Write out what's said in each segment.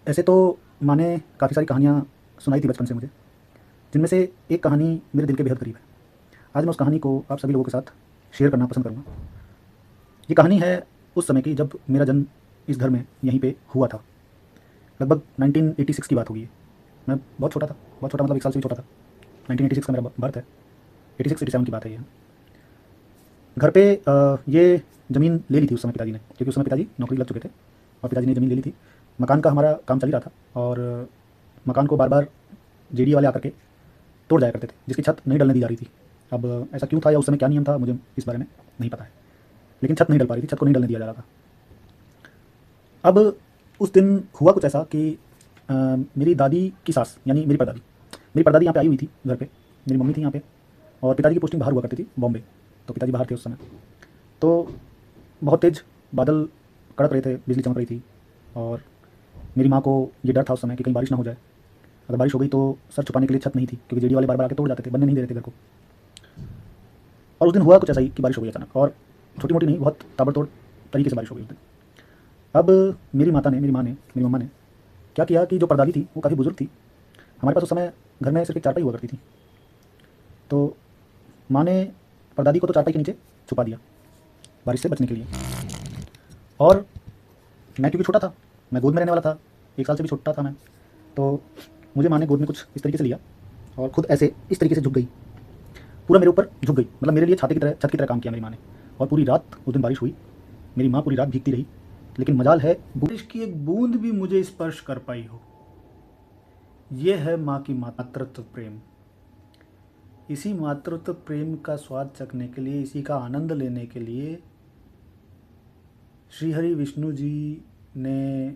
ऐसे तो माँ ने काफ़ी सारी कहानियाँ सुनाई थी बचपन से मुझे, जिनमें से एक कहानी मेरे दिल के बेहद करीब है। आज मैं उस कहानी को आप सभी लोगों के साथ शेयर करना पसंद करूँगा। ये कहानी है उस समय की जब मेरा जन्म इस घर में यहीं पे हुआ था। लगभग 1986 की बात होगी ये। मैं बहुत छोटा था, बहुत छोटा मतलब 1 साल से भी छोटा था। 1986 का मेरा बर्थ है, 86-87 की बात है ये। घर पे ये ज़मीन ले ली थी उस समय पिताजी ने, क्योंकि उस समय पिताजी नौकरी लग चुके थे और पिताजी ने ज़मीन ले ली थी। मकान का हमारा काम चल ही रहा था और मकान को बार-बार जेडीए वाले आकर के तोड़ जाया करते थे, जिसकी छत नहीं डलने दी जा रही थी। अब ऐसा क्यों था या उस समय क्या नियम था, मुझे इस बारे में नहीं पता है। लेकिन छत नहीं डल पा रही थी, छत को नहीं डलने दिया जा रहा था। अब उस दिन हुआ कुछ ऐसा कि मेरी दादी की सास यानी मेरी परदादी यहाँ पे आई हुई थी घर पे। मेरी मम्मी थी यहाँ पे और पिताजी की पोस्टिंग बाहर हुआ करती थी, बॉम्बे। तो पिताजी बाहर थे उस समय। तो बहुत तेज़ बादल कड़क रहे थे, बिजली चमक रही थी और मेरी माँ को ये डर था उस समय कि कहीं बारिश ना हो जाए। अगर बारिश हो गई तो सर छुपाने के लिए छत नहीं थी, क्योंकि जेडी वाले बार-बार आके तोड़ जाते थे, बनने नहीं दे रहे थे घर को। और उस दिन हुआ कुछ ऐसा ही कि बारिश हो गई अचानक, और छोटी-मोटी नहीं, बहुत ताबड़तोड़ तरीके से बारिश हो गई उस दिन। अब मेरी माँ ने, मेरी मम्मा ने क्या किया कि जो परदादी थी वो काफ़ी बुज़ुर्ग थी। हमारे पास उस समय घर में सिर्फ़ एक चारपाई हुआ करती थी। तो माँ ने परदादी को तो चारपाई के नीचे छुपा दिया बारिश से बचने के लिए। और मैं क्योंकि छोटा था, मैं गोद में रहने वाला था, 1 साल से भी छोटा था मैं। तो मुझे माँ ने गोद में कुछ इस तरीके से लिया और खुद ऐसे इस तरीके से झुक गई, पूरा मेरे ऊपर झुक गई। मतलब मेरे लिए छाते की तरह, छत की तरह काम किया मेरी माँ ने। और पूरी रात उस दिन बारिश हुई। मेरी माँ पूरी रात भीगती रही, लेकिन मजाल है बारिश की एक बूंद भी मुझे स्पर्श कर पाई हो। ये है माँ की मातृत्व प्रेम। इसी मातृत्व प्रेम का स्वाद चखने के लिए, इसी का आनंद लेने के लिए श्री हरि विष्णु जी ने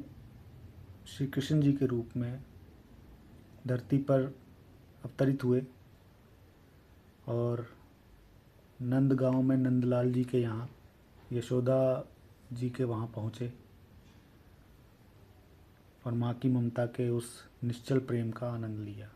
श्री कृष्ण जी के रूप में धरती पर अवतरित हुए और नंदगांव में नंदलाल जी के यहाँ, यशोदा जी के वहाँ पहुँचे और माँ की ममता के उस निश्चल प्रेम का आनंद लिया।